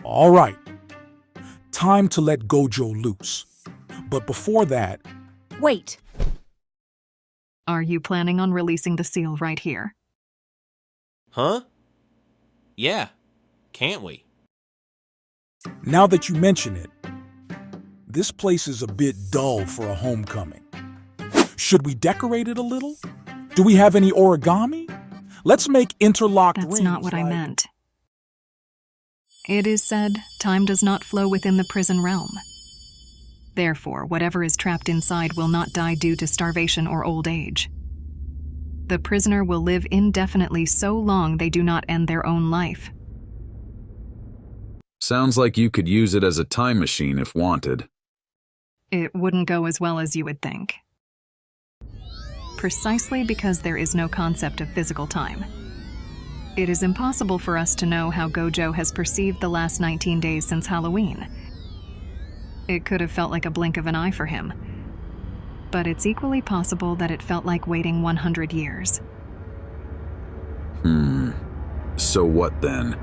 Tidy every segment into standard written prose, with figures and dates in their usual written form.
All right, time to let Gojo loose. But before that, Wait, Are you planning on releasing the seal right here? Huh? Yeah. Can't we? now that you mention it, this place is a bit dull for a homecoming. Should we decorate it a little? Do we have any origami? Let's make interlocked rings. That's not what I like- meant. It is said, time does not flow within the prison realm. Therefore, whatever is trapped inside will not die due to starvation or old age. The prisoner will live indefinitely so long they do not end their own life. Sounds like you could use it as a time machine if wanted. It wouldn't go as well as you would think. Precisely because there is no concept of physical time. It is impossible for us to know how Gojo has perceived the last 19 days since Halloween. It could have felt like a blink of an eye for him, but it's equally possible that it felt like waiting 100 years. So what then?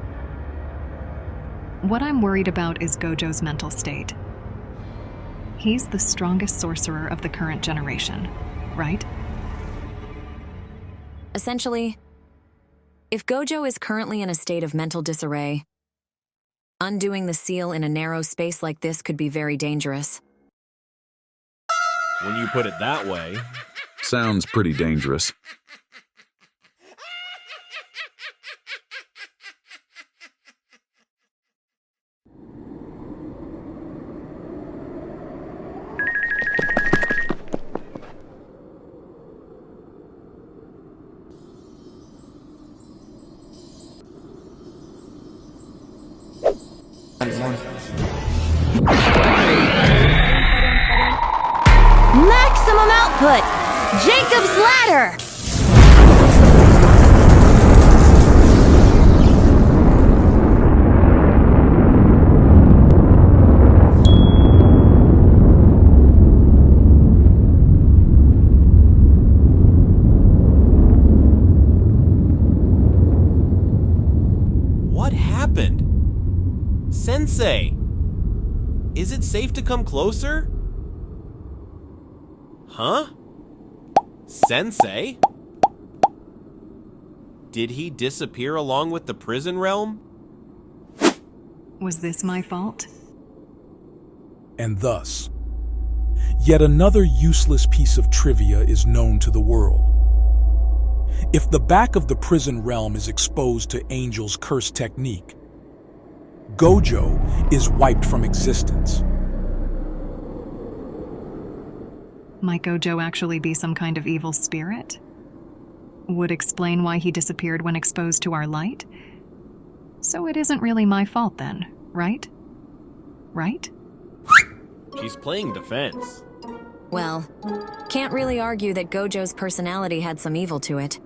What I'm worried about is Gojo's mental state. He's the strongest sorcerer of the current generation, right? essentially, if Gojo is currently in a state of mental disarray, undoing the seal in a narrow space like this could be very dangerous. When you put it that way. Sounds pretty dangerous. Maximum output! Jacob's Ladder! What happened? Sensei! Is it safe to come closer? Huh? Sensei? Did he disappear along with the prison realm? Was this my fault? And thus, yet another useless piece of trivia is known to the world. If the back of the prison realm is exposed to Angel's curse technique, Gojo is wiped from existence. Might Gojo actually be some kind of evil spirit? Would explain why he disappeared when exposed to our light? So it isn't really my fault then, right? Right? She's playing defense. Well, can't really argue that Gojo's personality had some evil to it.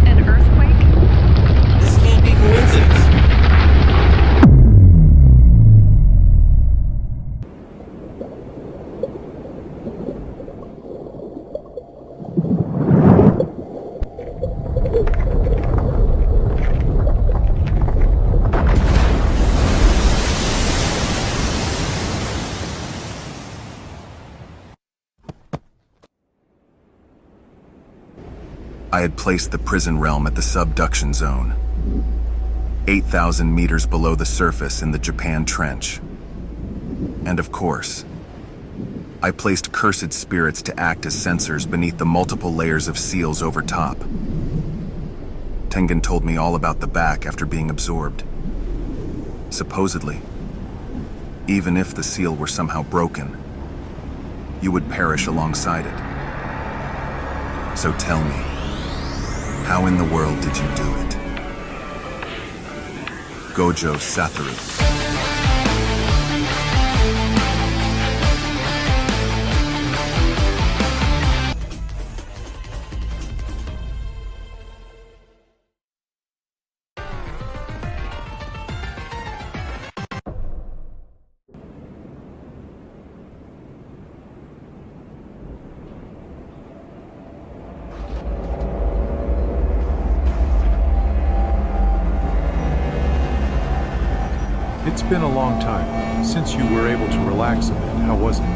An earthquake? This can't be coincidence. I had placed the prison realm at the subduction zone, 8,000 meters below the surface in the Japan Trench. And of course, I placed cursed spirits to act as sensors beneath the multiple layers of seals over top. Tengen told me all about the back after being absorbed. Supposedly, even if the seal were somehow broken, you would perish alongside it. So tell me, how in the world did you do it? Gojo Satoru. It's been a long time since you were able to relax a bit. How was it?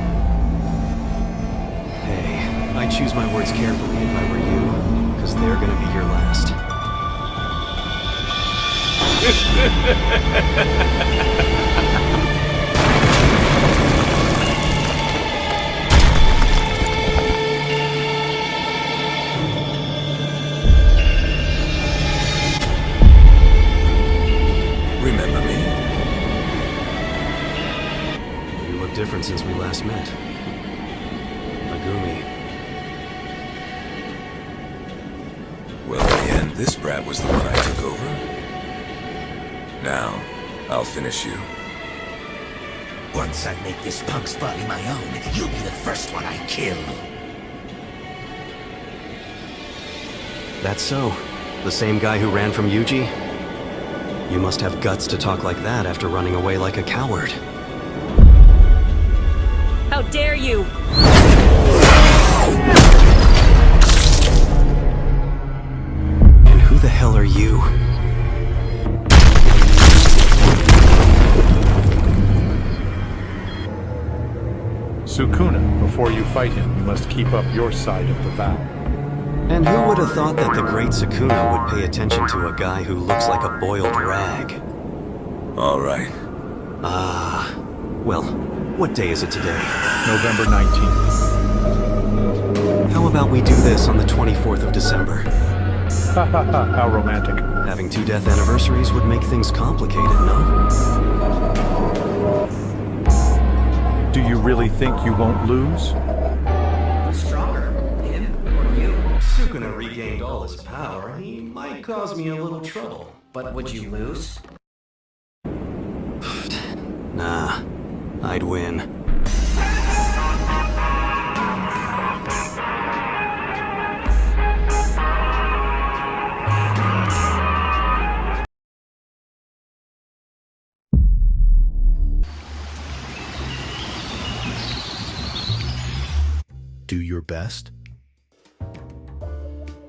Hey, I'd choose my words carefully if I were you, because they're gonna be your last. Remember me? You look different since we last met. Megumi. Well, in the end, this brat was the one I took over. Now, I'll finish you. Once I make this punk's body my own, you'll be the first one I kill. That's so. The same guy who ran from Yuji? You must have guts to talk like that after running away like a coward. How dare you! And who the hell are you? Sukuna, before you fight him, you must keep up your side of the vow. And who would have thought that the great Sukuna would pay attention to a guy who looks like a boiled rag? All right. Ah. Well, what day is it today? November 19th. How about we do this on the 24th of December? Ha ha ha, how romantic. Having 2 death anniversaries would make things complicated, no? Do you really think you won't lose? Who's stronger, him or you? Sukuna regained all his power. He might cause me a little trouble. But would you lose? Nah, I'd win. Do your best.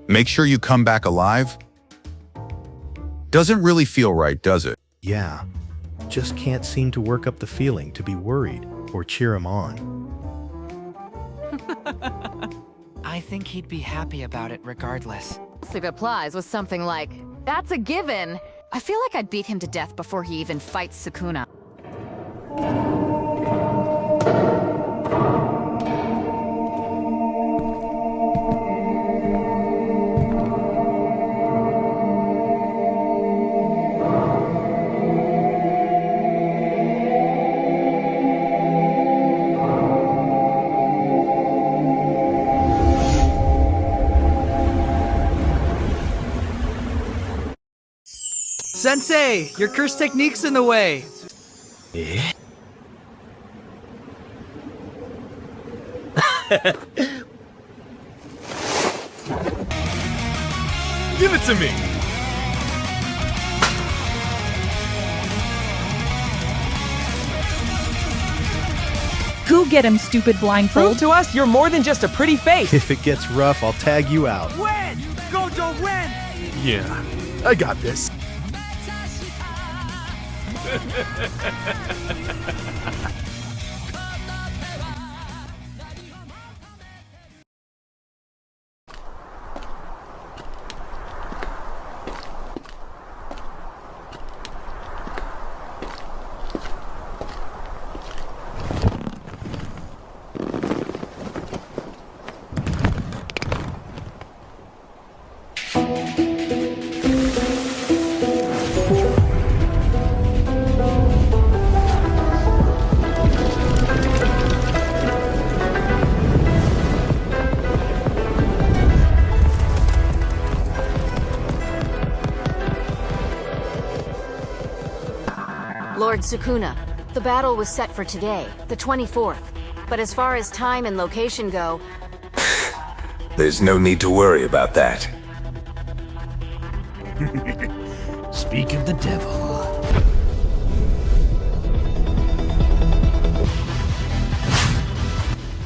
Make sure you come back alive? Doesn't really feel right, does it? Yeah. Just can't seem to work up the feeling to be worried or cheer him on. I think he'd be happy about it regardless. If applies with something like, that's a given. I feel like I'd beat him to death before he even fights Sukuna. Sensei, your curse technique's in the way. Eh? Give it to me! Go get him, stupid blindfold. Prove to us you're more than just a pretty face. If it gets rough, I'll tag you out. Win! Gojo, win! Yeah, I got this. Lord Sukuna, the battle was set for today, the 24th. But as far as time and location go... There's no need to worry about that. Speak of the devil.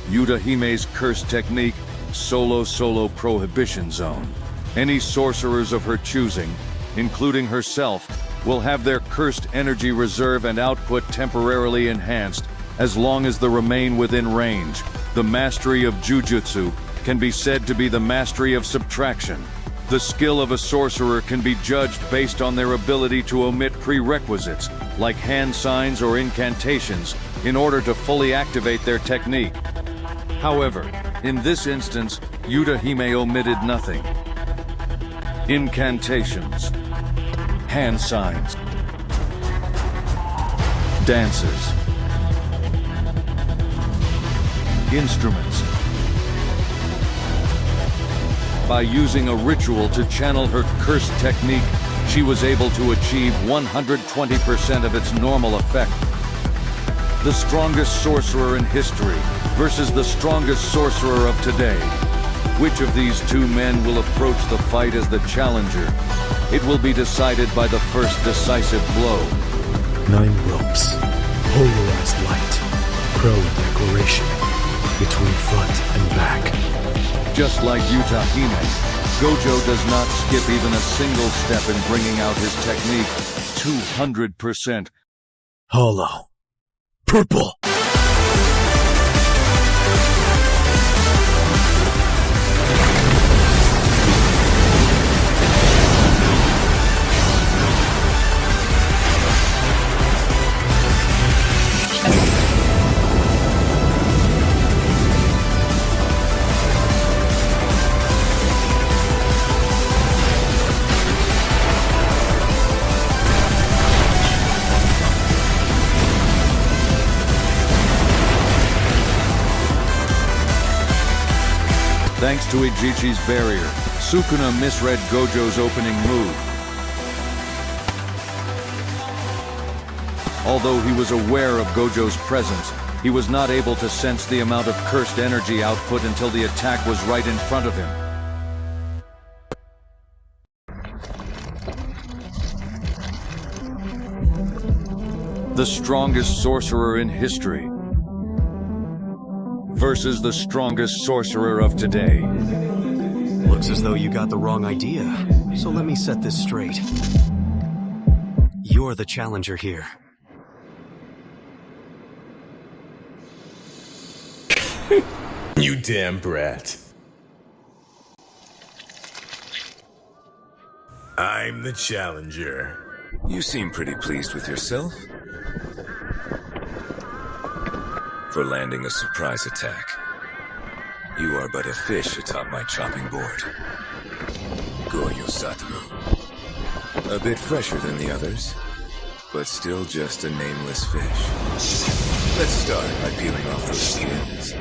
Yuta Hime's curse technique, Solo Prohibition Zone. Any sorcerers of her choosing, including herself, will have their cursed energy reserve and output temporarily enhanced as long as they remain within range. The mastery of Jujutsu can be said to be the mastery of subtraction. The skill of a sorcerer can be judged based on their ability to omit prerequisites, like hand signs or incantations, in order to fully activate their technique. However, in this instance, Yutahime omitted nothing. Incantations, hand signs, dances, instruments. By using a ritual to channel her cursed technique, she was able to achieve 120% of its normal effect. The strongest sorcerer in history versus the strongest sorcerer of today. Which of these two men will approach the fight as the challenger? It will be decided by the first decisive blow. 9 ropes, polarized light, pro declaration, between front and back. Just like Yutahime, Gojo does not skip even a single step in bringing out his technique 200%. Hollow. Purple. Thanks to Ijichi's barrier, Sukuna misread Gojo's opening move. Although he was aware of Gojo's presence, he was not able to sense the amount of cursed energy output until the attack was right in front of him. The strongest sorcerer in history versus the strongest sorcerer of today. Looks as though you got the wrong idea, so let me set this straight. You're the challenger here. You damn brat. I'm the challenger. You seem pretty pleased with yourself. For landing a surprise attack. You are but a fish atop my chopping board. Gojo Satoru. A bit fresher than the others, but still just a nameless fish. Let's start by peeling off those skins.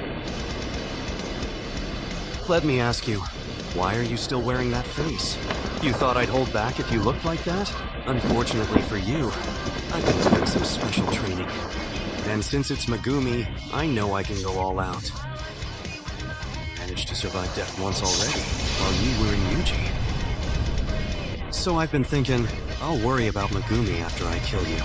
Let me ask you, why are you still wearing that face? You thought I'd hold back if you looked like that? Unfortunately for you, I've been doing some special training. And since it's Megumi, I know I can go all out. Managed to survive death once already, while you were in Yuji. So I've been thinking, I'll worry about Megumi after I kill you.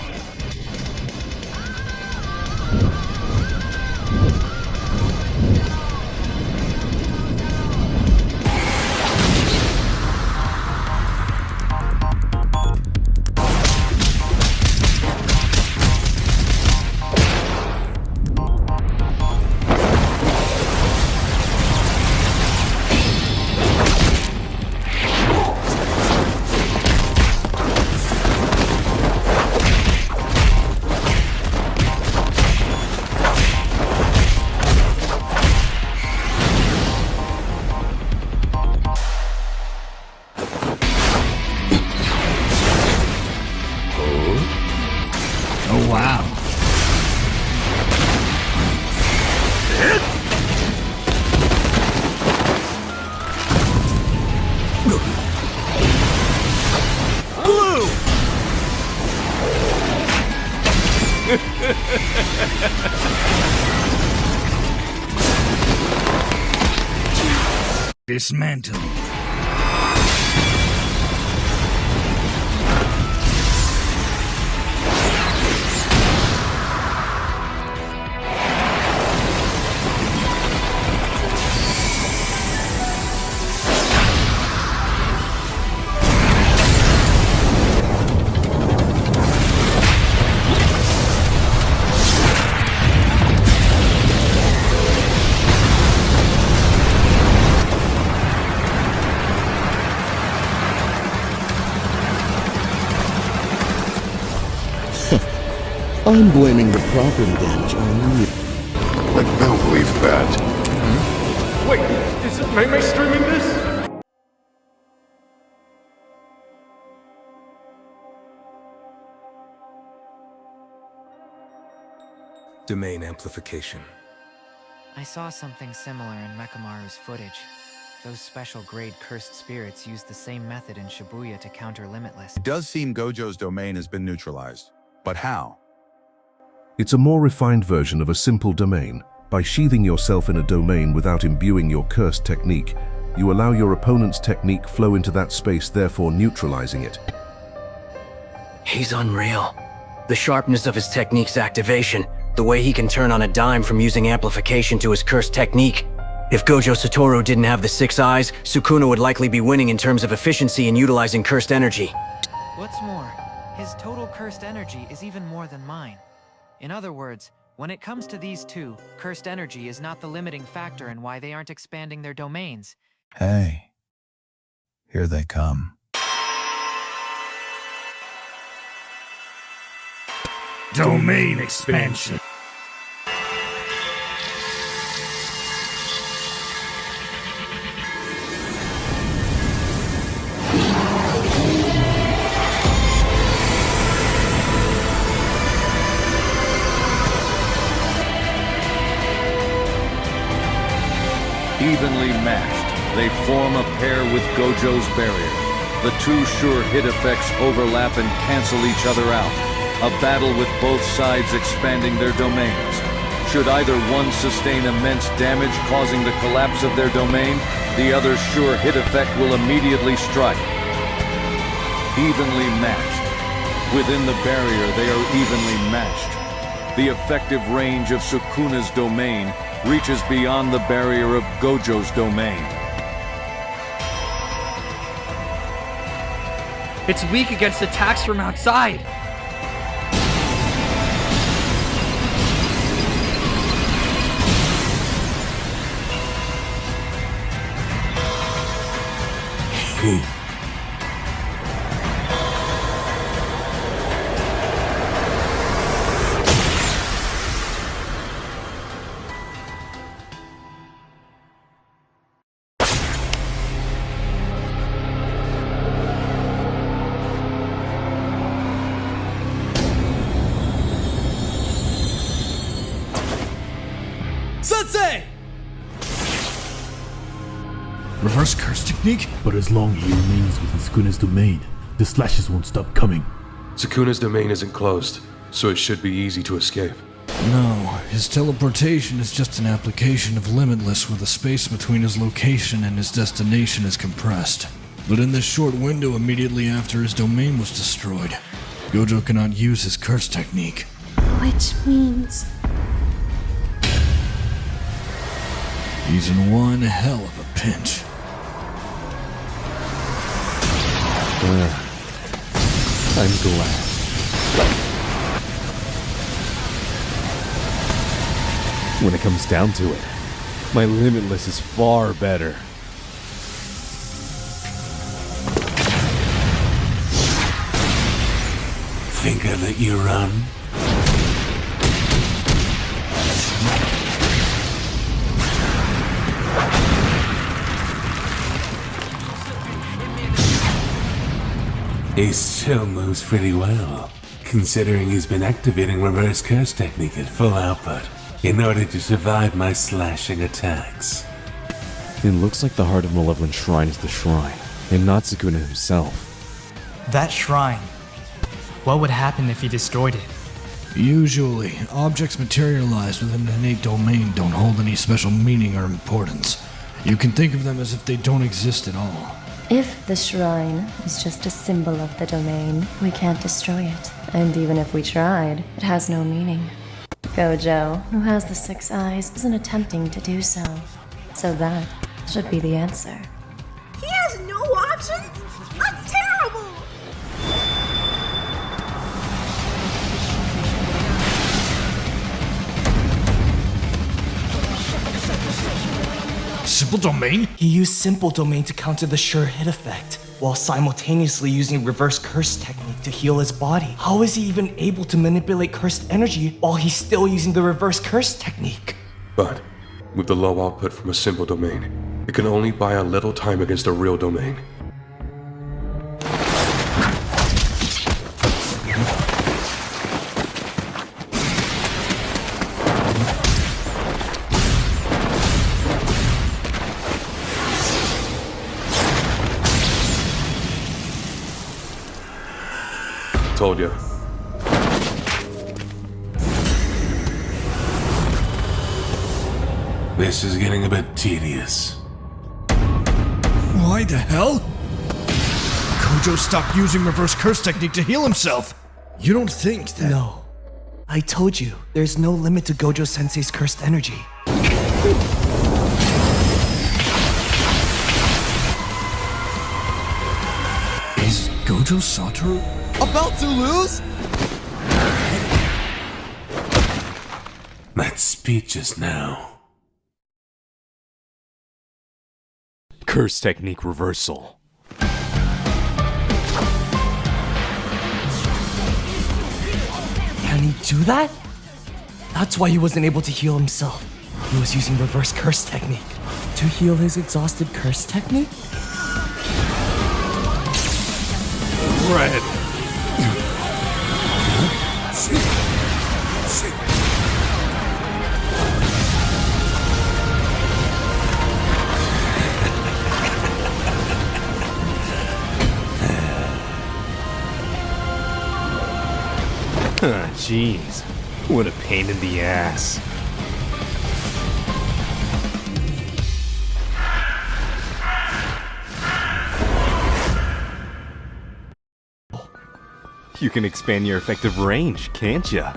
Oh, wow. Blue! Dismantle. I'm blaming the property damage on you. Like Bellbelieve bad. Wait, is Mei streaming this? Domain amplification. I saw something similar in Mekamaru's footage. Those special grade cursed spirits use the same method in Shibuya to counter Limitless. It does seem Gojo's domain has been neutralized. But how? It's a more refined version of a simple domain. By sheathing yourself in a domain without imbuing your cursed technique, you allow your opponent's technique flow into that space, therefore neutralizing it. He's unreal. The sharpness of his technique's activation, the way he can turn on a dime from using amplification to his cursed technique. If Gojo Satoru didn't have the 6 eyes, Sukuna would likely be winning in terms of efficiency in utilizing cursed energy. What's more, his total cursed energy is even more than mine. In other words, when it comes to these two, cursed energy is not the limiting factor in why they aren't expanding their domains. Hey, here they come. Domain expansion. Evenly matched, they form a pair with Gojo's barrier. The two sure hit effects overlap and cancel each other out. A battle with both sides expanding their domains. Should either one sustain immense damage causing the collapse of their domain, the other's sure hit effect will immediately strike. Evenly matched. Within the barrier, they are evenly matched. The effective range of Sukuna's domain reaches beyond the barrier of Gojo's domain. It's weak against attacks from outside. Sensei! Reverse curse technique? But as long as he remains within Sukuna's domain, the slashes won't stop coming. Sukuna's domain isn't closed, so it should be easy to escape. No, his teleportation is just an application of Limitless where the space between his location and his destination is compressed. But in this short window immediately after his domain was destroyed, Gojo cannot use his curse technique. Which means... He's in one hell of a pinch. I'm glad. When it comes down to it, my Limitless is far better. Think I let you run? He still moves pretty well, considering he's been activating reverse curse technique at full output in order to survive my slashing attacks. It looks like the Heart of Malevolent Shrine is the shrine, and not Sukuna himself. That shrine. What would happen if he destroyed it? Usually, objects materialized within an innate domain don't hold any special meaning or importance. You can think of them as if they don't exist at all. If the shrine is just a symbol of the domain, we can't destroy it. And even if we tried, it has no meaning. Gojo, who has the 6 eyes, isn't attempting to do so. So that should be the answer. He has no options? That's terrible! Simple domain? He used simple domain to counter the sure hit effect. while simultaneously using reverse curse technique to heal his body. How is he even able to manipulate cursed energy while he's still using the reverse curse technique? But with the low output from a simple domain, it can only buy a little time against a real domain. Told ya. This is getting a bit tedious. Why the hell? Gojo stopped using reverse curse technique to heal himself. You don't think that... No. I told you, there's no limit to Gojo Sensei's cursed energy. Is Gojo Satoru about to lose? That speech just now. Curse technique reversal. Can he do that? That's why he wasn't able to heal himself. He was using reverse curse technique. To heal his exhausted curse technique? Red. Jeez, what a pain in the ass. You can expand your effective range, can't ya?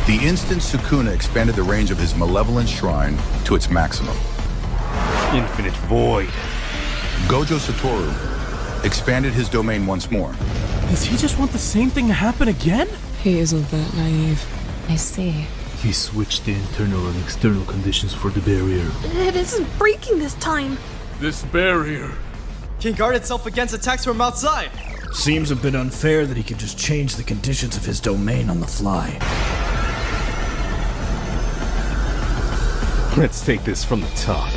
The instant Sukuna expanded the range of his malevolent shrine to its maximum. Infinite void. Gojo Satoru expanded his domain once more. Does he just want the same thing to happen again? He isn't that naive. I see. He switched the internal and external conditions for the barrier. It isn't breaking this time. This barrier can guard itself against attacks from outside. Seems a bit unfair that he can just change the conditions of his domain on the fly. Let's take this from the top.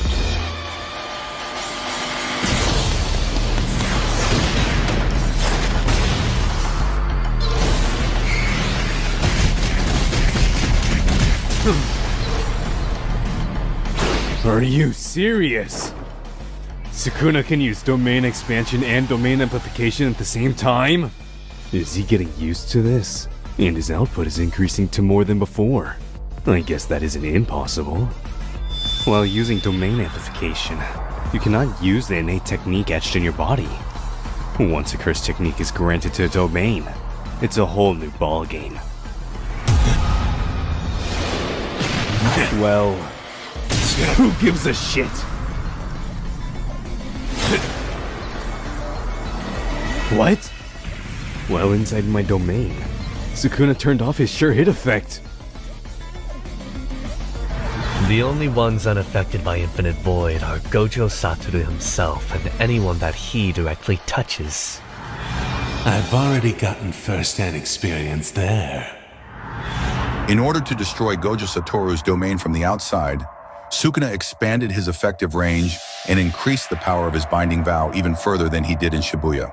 Are you serious? Sukuna can use domain expansion and domain amplification at the same time? Is he getting used to this? And his output is increasing to more than before. I guess that isn't impossible. While using domain amplification, you cannot use the innate technique etched in your body. Once a curse technique is granted to a domain, it's a whole new ballgame. Well, who gives a shit? What? Well, inside my domain, Sukuna turned off his sure hit effect. The only ones unaffected by Infinite Void are Gojo Satoru himself and anyone that he directly touches. I've already gotten first-hand experience there. In order to destroy Gojo Satoru's domain from the outside, Sukuna expanded his effective range and increased the power of his binding vow even further than he did in Shibuya.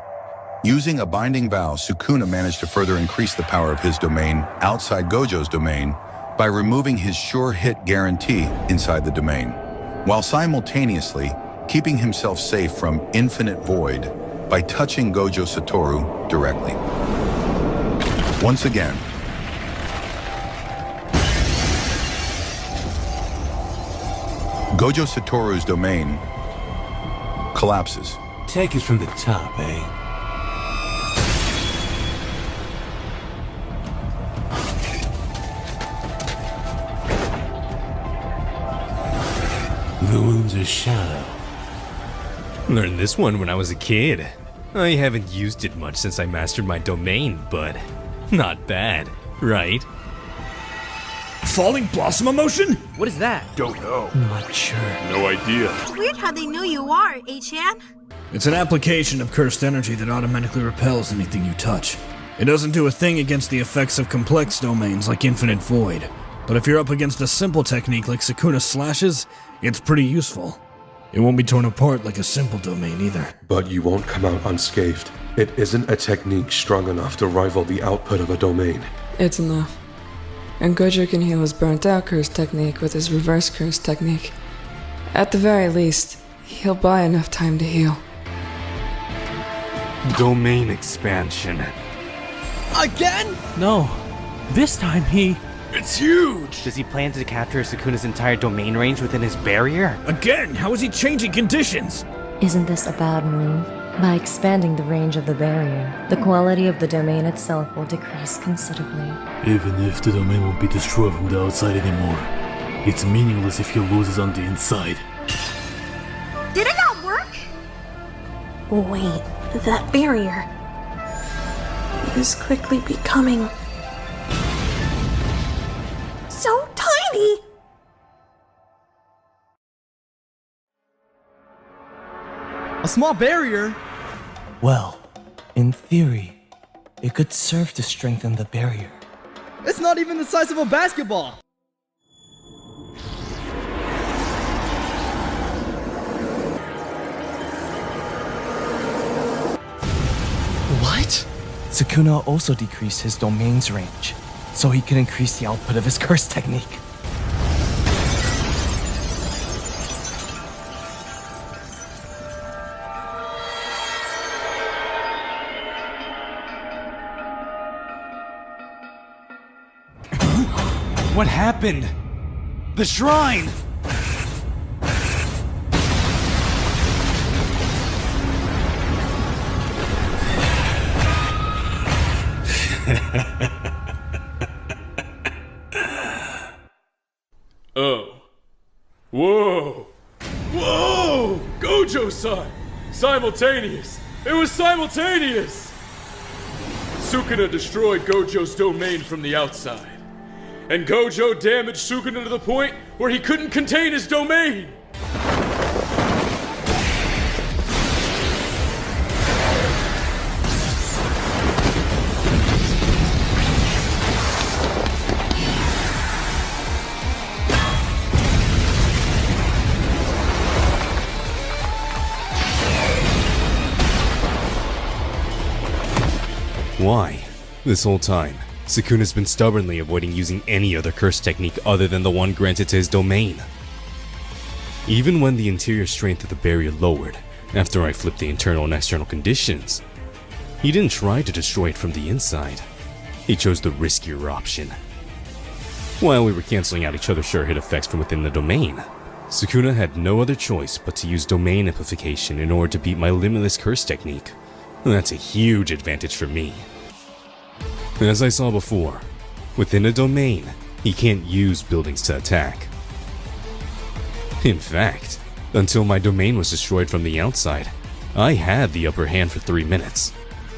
Using a binding vow, Sukuna managed to further increase the power of his domain outside Gojo's domain by removing his sure hit guarantee inside the domain, while simultaneously keeping himself safe from Infinite Void by touching Gojo Satoru directly. Once again, Gojo Satoru's domain collapses. Take it from the top, eh? The wounds are shallow. Learned this one when I was a kid. I haven't used it much since I mastered my domain, but not bad, right? falling blossom emotion? What is that? Don't know. Not sure. No idea. It's weird how they knew you are, Chan. It's an application of cursed energy that automatically repels anything you touch. It doesn't do a thing against the effects of complex domains like Infinite Void, but if you're up against a simple technique like Sukuna slashes, it's pretty useful. It won't be torn apart like a simple domain either. But you won't come out unscathed. It isn't a technique strong enough to rival the output of a domain. It's enough. And Gojo can heal his burnt out curse technique with his reverse curse technique. At the very least, he'll buy enough time to heal. Domain expansion. Again? No. This time he... It's huge! Does he plan to capture Sukuna's entire domain range within his barrier? Again, how is he changing conditions? Isn't this a bad move? By expanding the range of the barrier, the quality of the domain itself will decrease considerably. Even if the domain won't be destroyed from the outside anymore, it's meaningless if he loses on the inside. Did it not work? Wait, that barrier is quickly becoming so tiny. A small barrier? Well, in theory, it could serve to strengthen the barrier. It's not even the size of a basketball. What? Sukuna also decreased his domain's range, so he could increase the output of his curse technique. What happened? The shrine! Oh. Whoa! Whoa! Gojo-san! Simultaneous! It was simultaneous! Sukuna destroyed Gojo's domain from the outside. And Gojo damaged Sukuna to the point where he couldn't contain his domain! Why? This whole time, Sukuna's been stubbornly avoiding using any other curse technique other than the one granted to his domain. Even when the interior strength of the barrier lowered, after I flipped the internal and external conditions, he didn't try to destroy it from the inside. He chose the riskier option. While we were cancelling out each other's sure hit effects from within the domain, Sukuna had no other choice but to use domain amplification in order to beat my limitless curse technique. That's a huge advantage for me. As I saw before, within a domain, he can't use buildings to attack. In fact, until my domain was destroyed from the outside, I had the upper hand for 3 minutes.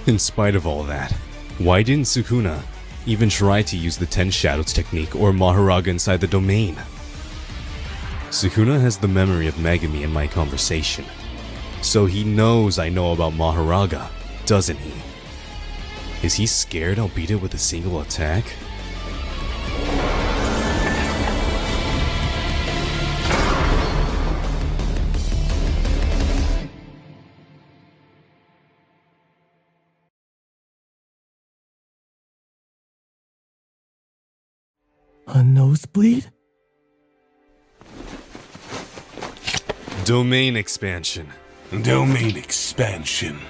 In spite of all that, why didn't Sukuna even try to use the 10 Shadows technique or Maharaga inside the domain? Sukuna has the memory of Megami in my conversation, so he knows I know about Maharaga, doesn't he? Is he scared I'll beat it with a single attack? A nosebleed? Domain expansion. Domain expansion.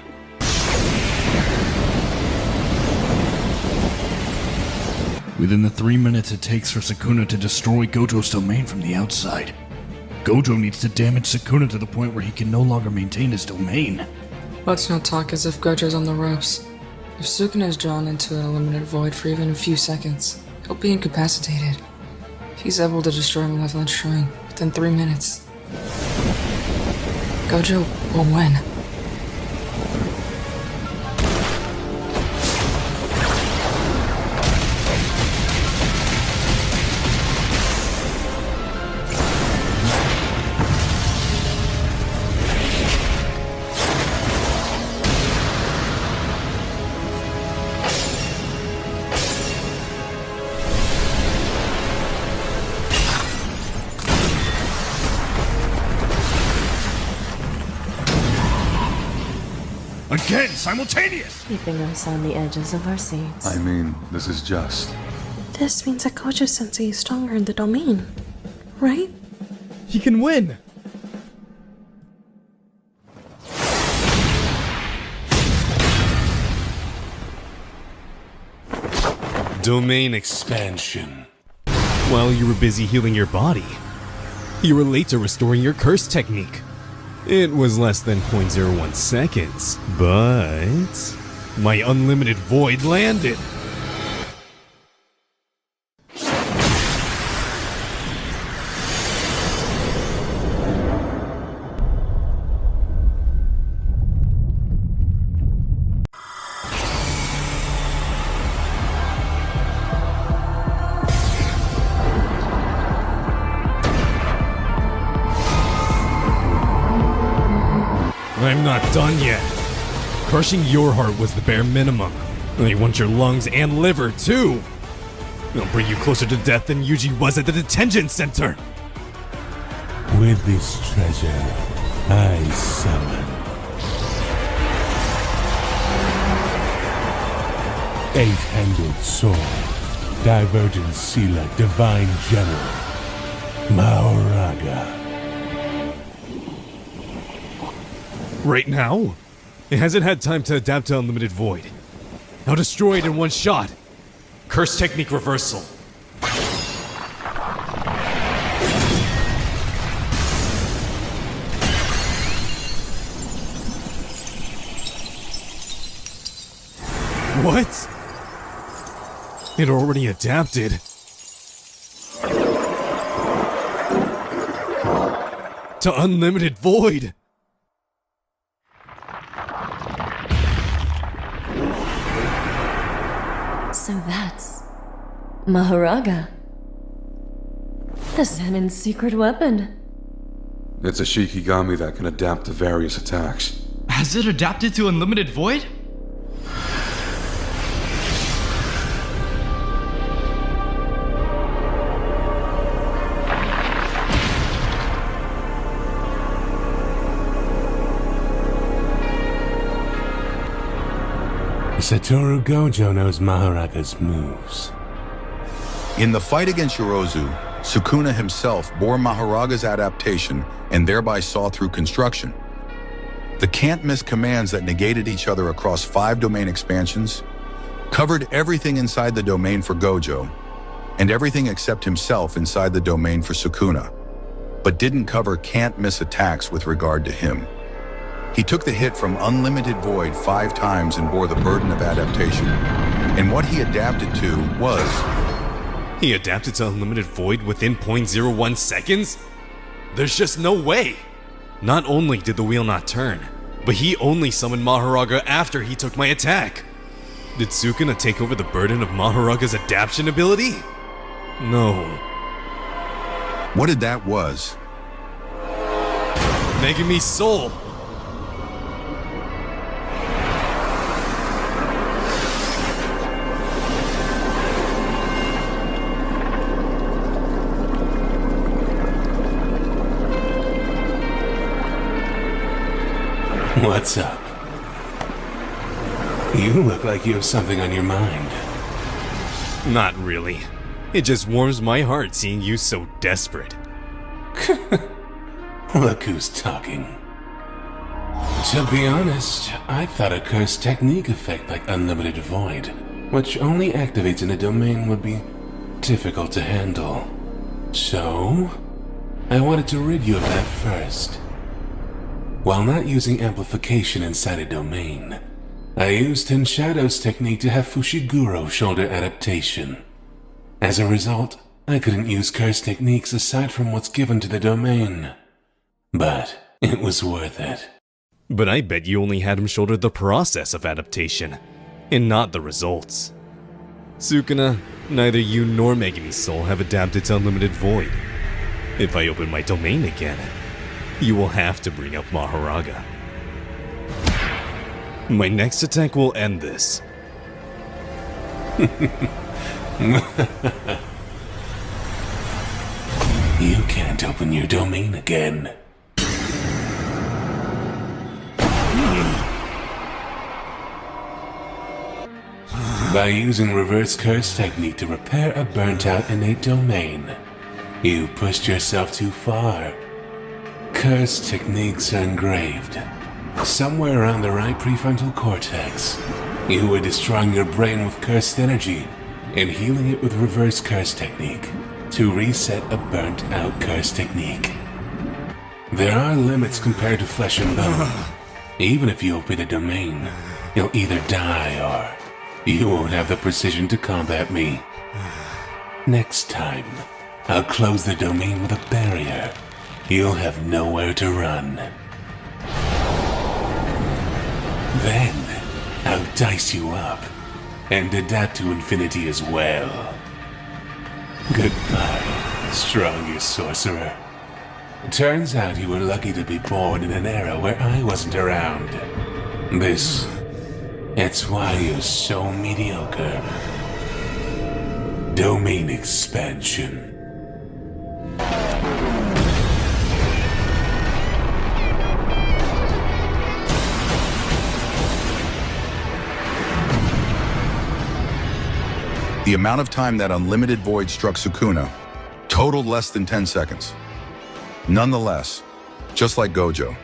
Within the 3 minutes it takes for Sukuna to destroy Gojo's domain from the outside, Gojo needs to damage Sukuna to the point where he can no longer maintain his domain. Let's not talk as if Gojo's on the ropes. If Sukuna is drawn into an unlimited void for even a few seconds, he'll be incapacitated. He's able to destroy Malevolent Shrine within 3 minutes. Gojo will win. Again, simultaneous! Keeping us on the edges of our seats. I mean, this is just... This means that Gojo-sensei is stronger in the domain, right? He can win! Domain expansion. While you were busy healing your body, you were late to restoring your curse technique. It was less than 0.01 seconds, but my unlimited void landed. I'm not done yet. Crushing your heart was the bare minimum. I want your lungs and liver, too. I'll bring you closer to death than Yuji was at the detention center. With this treasure, I summon 8-handled sword, divergent sealer, divine general, Mahoraga. Right now? It hasn't had time to adapt to Unlimited Void. I'll destroy it in one shot. Curse technique reversal. What? It already adapted. To Unlimited Void. So that's Mahoraga. The Zenin's secret weapon. It's a Shikigami that can adapt to various attacks. Has it adapted to Unlimited Void? Satoru Gojo knows Mahoraga's moves. In the fight against Yorozu, Sukuna himself bore Mahoraga's adaptation and thereby saw through construction. The can't-miss commands that negated each other across 5 domain expansions covered everything inside the domain for Gojo and everything except himself inside the domain for Sukuna, but didn't cover can't-miss attacks with regard to him. He took the hit from Unlimited Void 5 times and bore the burden of adaptation. And what he adapted to was... He adapted to Unlimited Void within 0.01 seconds? There's just no way! Not only did the wheel not turn, but he only summoned Mahoraga after he took my attack. Did Sukuna take over the burden of Mahoraga's adaptation ability? No. What did that was? Megami Soul! What's up? You look like you have something on your mind. Not really. It just warms my heart seeing you so desperate. Look who's talking. To be honest, I thought a curse technique effect like Unlimited Void, which only activates in a domain, would be difficult to handle. So, I wanted to rid you of that first. While not using amplification inside a domain, I used Ten Shadow's technique to have Fushiguro shoulder adaptation. As a result, I couldn't use curse techniques aside from what's given to the domain. But it was worth it. But I bet you only had him shoulder the process of adaptation, and not the results. Sukuna, neither you nor Megami Soul have adapted to Unlimited Void. If I open my domain again, you will have to bring up Mahoraga. My next attack will end this. You can't open your domain again. By using reverse curse technique to repair a burnt-out innate domain, you pushed yourself too far. Curse techniques are engraved somewhere around the right prefrontal cortex. You were destroying your brain with cursed energy and healing it with reverse curse technique to reset a burnt-out curse technique. There are limits compared to flesh and bone. Even if you open a domain, you'll either die or you won't have the precision to combat me. Next time, I'll close the domain with a barrier. You'll have nowhere to run. Then, I'll dice you up and adapt to infinity as well. Goodbye, strongest sorcerer. Turns out you were lucky to be born in an era where I wasn't around. It's why you're so mediocre. Domain expansion. The amount of time that unlimited void struck Sukuna totaled less than 10 seconds. Nonetheless, just like Gojo,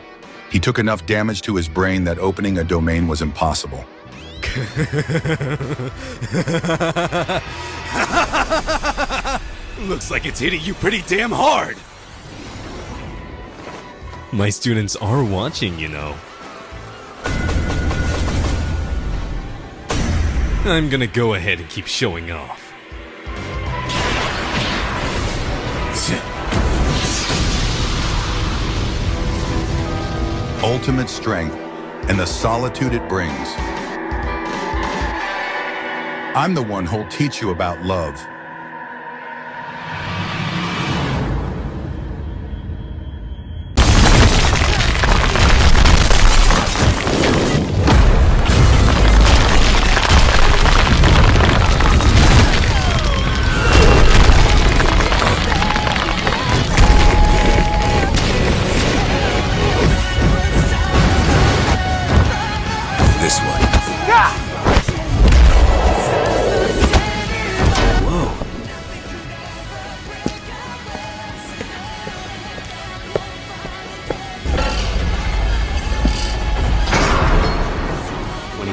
he took enough damage to his brain that opening a domain was impossible. Looks like it's hitting you pretty damn hard. My students are watching, you know. I'm gonna go ahead and keep showing off. Ultimate strength and the solitude it brings. I'm the one who'll teach you about love.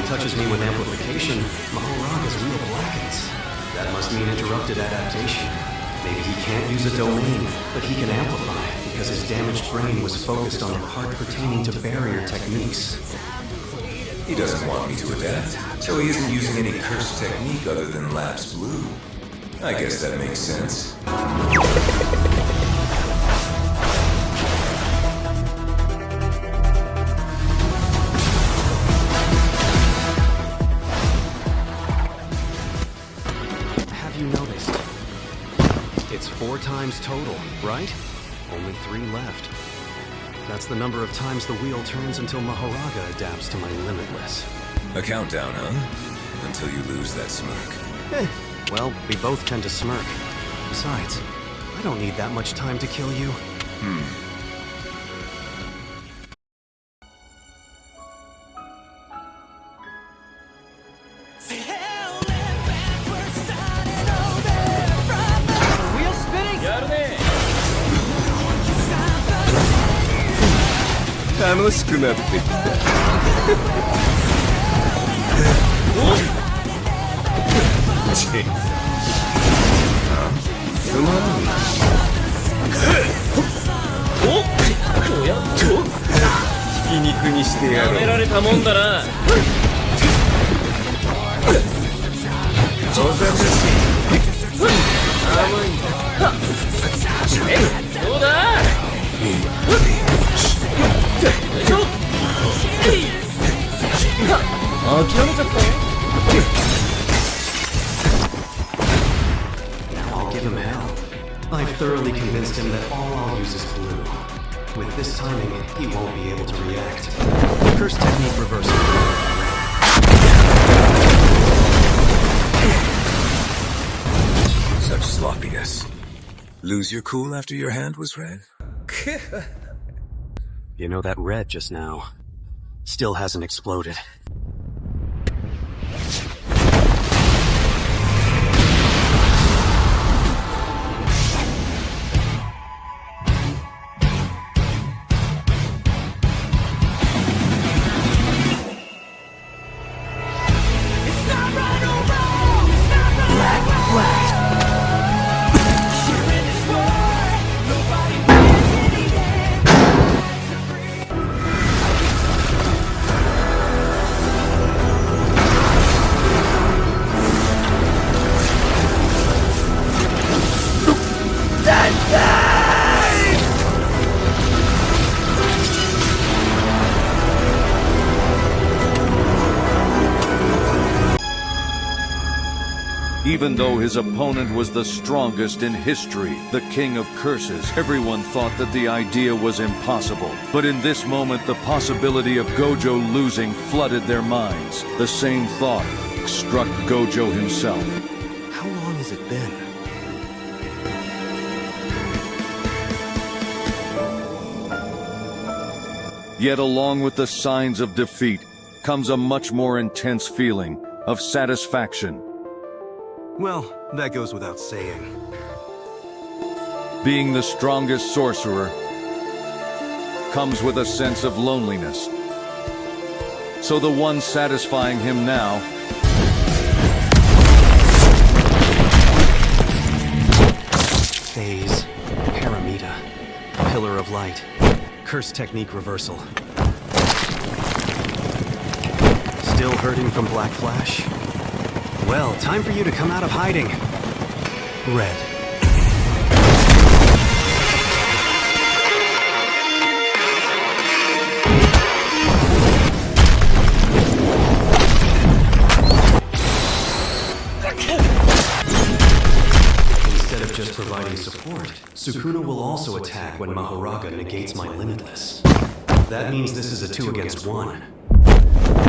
Touches me with amplification, Mahoraga's wheel blackens. That must mean interrupted adaptation. Maybe he can't use a domain, but he can amplify because his damaged brain was focused on the part pertaining to barrier techniques. He doesn't want me to adapt, so he isn't using any cursed technique other than Lapse Blue. I guess that makes sense. It's 4 times total, right? Only 3 left. That's the number of times the wheel turns until Mahoraga adapts to my limitless. A countdown, huh? Until you lose that smirk. Well, we both tend to smirk. Besides, I don't need that much time to kill you. I'll give him hell. I've thoroughly convinced him that all I'll use is blue. With this timing, he won't be able to react. Curse technique reversal. Such sloppiness. Lose your cool after your hand was red? You know, that red just now still hasn't exploded. Even though his opponent was the strongest in history, the king of curses, everyone thought that the idea was impossible. But in this moment, the possibility of Gojo losing flooded their minds. The same thought struck Gojo himself. How long has it been? Yet along with the signs of defeat comes a much more intense feeling of satisfaction. Well, that goes without saying. Being the strongest sorcerer comes with a sense of loneliness. So the one satisfying him now Phase, Paramita, Pillar of Light, Curse Technique Reversal. Still hurting from Black Flash? Well, time for you to come out of hiding. Red. Instead of just providing support, Sukuna will also attack when Mahoraga negates my Limitless. That means this is a 2 against 1.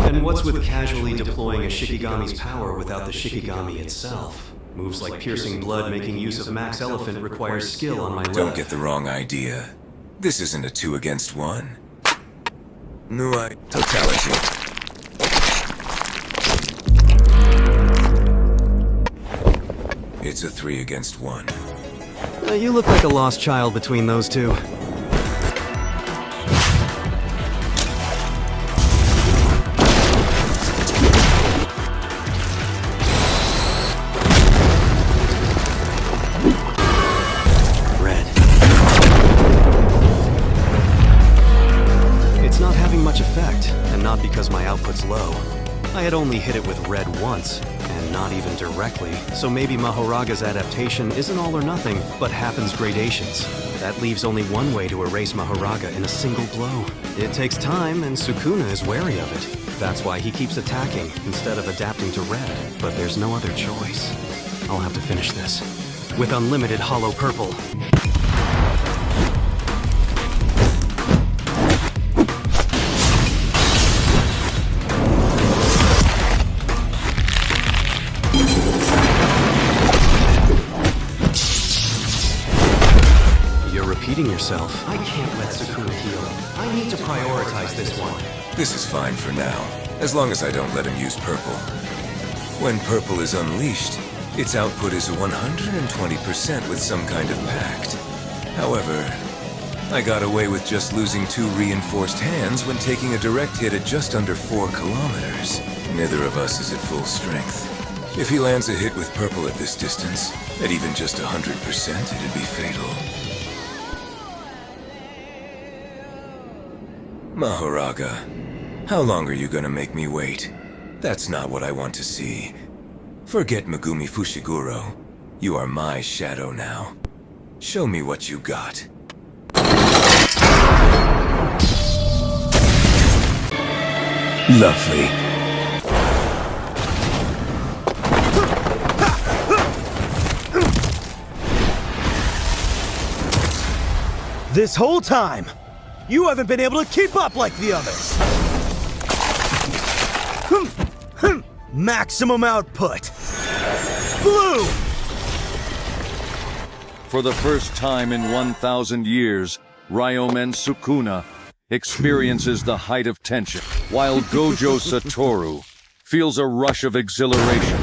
And what's with casually deploying a Shikigami's power without the Shikigami itself? Moves like piercing blood making use of Max Elephant requires skill on my left. Don't get the wrong idea. This isn't a 2 against 1. Nuai Totality. It's a 3 against 1. You look like a lost child between those two. Because my output's low. I had only hit it with red once, and not even directly, so maybe Mahoraga's adaptation isn't all or nothing, but happens gradations. That leaves only one way to erase Mahoraga in a single blow. It takes time, and Sukuna is wary of it. That's why he keeps attacking, instead of adapting to red. But there's no other choice. I'll have to finish this. With unlimited hollow purple. Yourself. I can't let Sukuna heal. I need to prioritize this one. This is fine for now, as long as I don't let him use purple. When purple is unleashed, its output is 120% with some kind of pact. However, I got away with just losing 2 reinforced hands when taking a direct hit at just under 4 kilometers. Neither of us is at full strength. If he lands a hit with purple at this distance, at even just 100%, it'd be fatal. Mahoraga, how long are you gonna make me wait? That's not what I want to see. Forget Megumi Fushiguro. You are my shadow now. Show me what you got. Lovely. This whole time, you haven't been able to keep up like the others! Maximum output! Blue! For the first time in 1,000 years, Ryomen Sukuna experiences the height of tension, while Gojo Satoru feels a rush of exhilaration.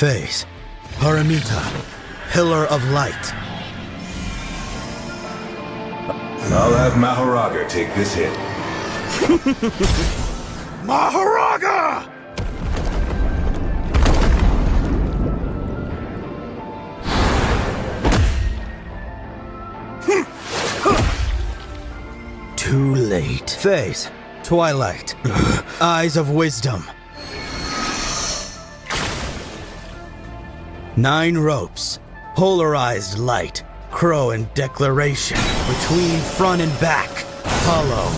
Phase, Paramita, Pillar of Light. I'll have Mahoraga take this hit. Mahoraga! Too late. Phase, Twilight, Eyes of Wisdom. 9 ropes, polarized light, crow and declaration, between front and back, hollow.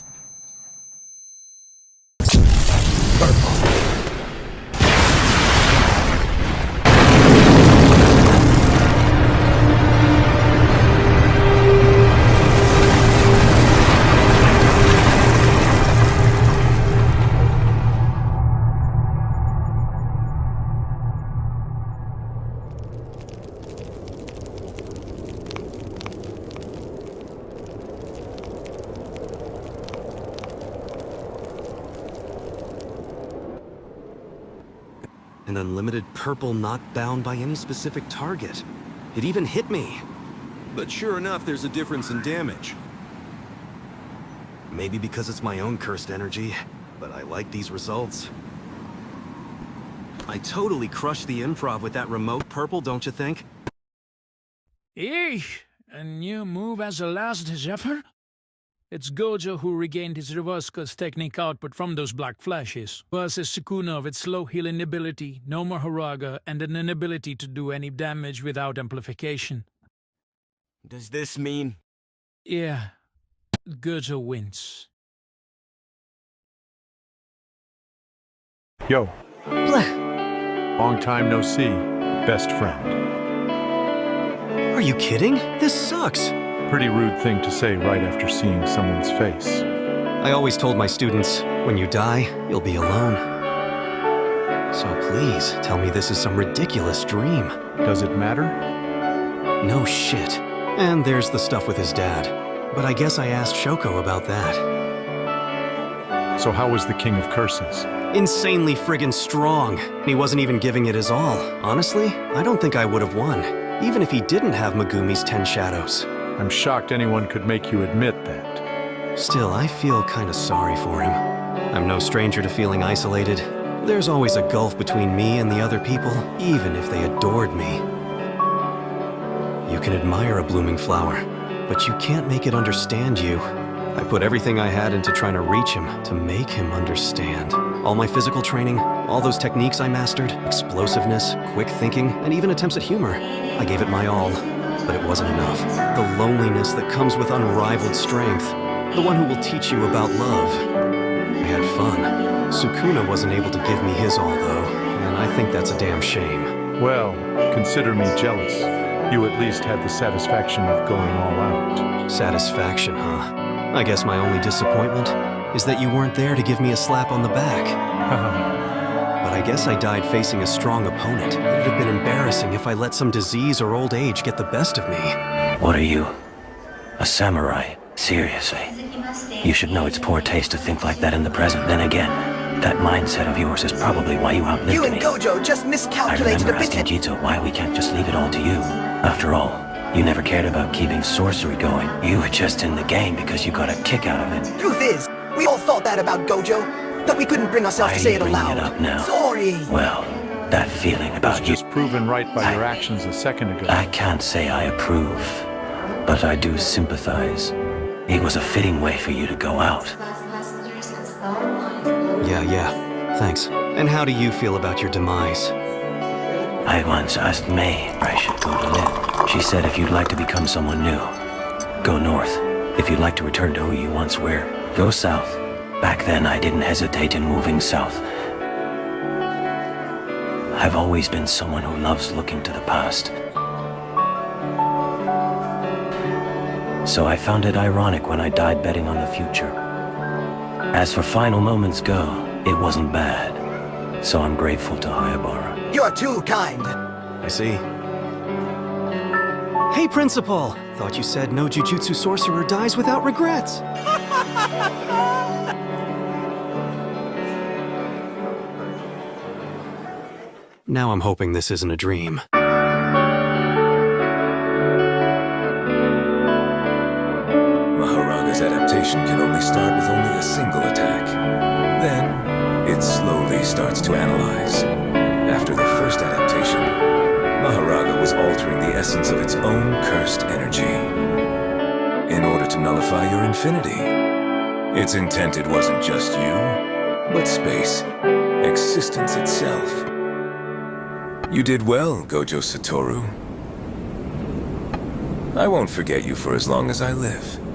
An unlimited purple not bound by any specific target. It even hit me. But sure enough, there's a difference in damage. Maybe because it's my own cursed energy, but I like these results. I totally crushed the improv with that remote purple, don't you think? Eesh! A new move as a last effort? It's Gojo who regained his reverse curse technique output from those black flashes, versus Sukuna of its slow healing ability, no more Haraga, and an inability to do any damage without amplification. Does this mean... Yeah, Gojo wins. Yo. Long time no see, best friend. Are you kidding? This sucks. Pretty rude thing to say right after seeing someone's face. I always told my students, when you die, you'll be alone. So please, tell me this is some ridiculous dream. Does it matter? No shit. And there's the stuff with his dad. But I guess I asked Shoko about that. So how was the King of Curses? Insanely friggin' strong. He wasn't even giving it his all. Honestly, I don't think I would have won, even if he didn't have Megumi's 10 shadows. I'm shocked anyone could make you admit that. Still, I feel kinda sorry for him. I'm no stranger to feeling isolated. There's always a gulf between me and the other people, even if they adored me. You can admire a blooming flower, but you can't make it understand you. I put everything I had into trying to reach him, to make him understand. All my physical training, all those techniques I mastered, explosiveness, quick thinking, and even attempts at humor. I gave it my all. But it wasn't enough. The loneliness that comes with unrivaled strength. The one who will teach you about love. I had fun. Sukuna wasn't able to give me his all, though, and I think that's a damn shame. Well, consider me jealous. You at least had the satisfaction of going all out. Satisfaction, huh? I guess my only disappointment is that you weren't there to give me a slap on the back. But I guess I died facing a strong opponent. It'd have been embarrassing if I let some disease or old age get the best of me. What are you? A samurai? Seriously? You should know it's poor taste to think like that in the present. Then again, that mindset of yours is probably why you outlived me. You and Gojo just miscalculated a bit. I remember asking Jito why we can't just leave it all to you. After all, you never cared about keeping sorcery going. You were just in the game because you got a kick out of it. Truth is, we all thought that about Gojo. That we couldn't bring ourselves to say it aloud. It up now? Sorry. Well, that feeling about you... just proven right by your actions a second ago. I can't say I approve, but I do sympathize. It was a fitting way for you to go out. Yeah. Thanks. And how do you feel about your demise? I once asked May where I should go to live. She said if you'd like to become someone new, go north. If you'd like to return to who you once were, go south. Back then, I didn't hesitate in moving south. I've always been someone who loves looking to the past. So I found it ironic when I died betting on the future. As for final moments go, it wasn't bad. So I'm grateful to Hayabara. You're too kind. I see. Hey, Principal! Thought you said no Jujutsu sorcerer dies without regrets. Now I'm hoping this isn't a dream. Maharaga's adaptation can only start with only a single attack. Then, it slowly starts to analyze. After the first adaptation, Maharaga was altering the essence of its own cursed energy in order to nullify your infinity. Its intent it wasn't just you, but space, existence itself. You did well, Gojo Satoru. I won't forget you for as long as I live.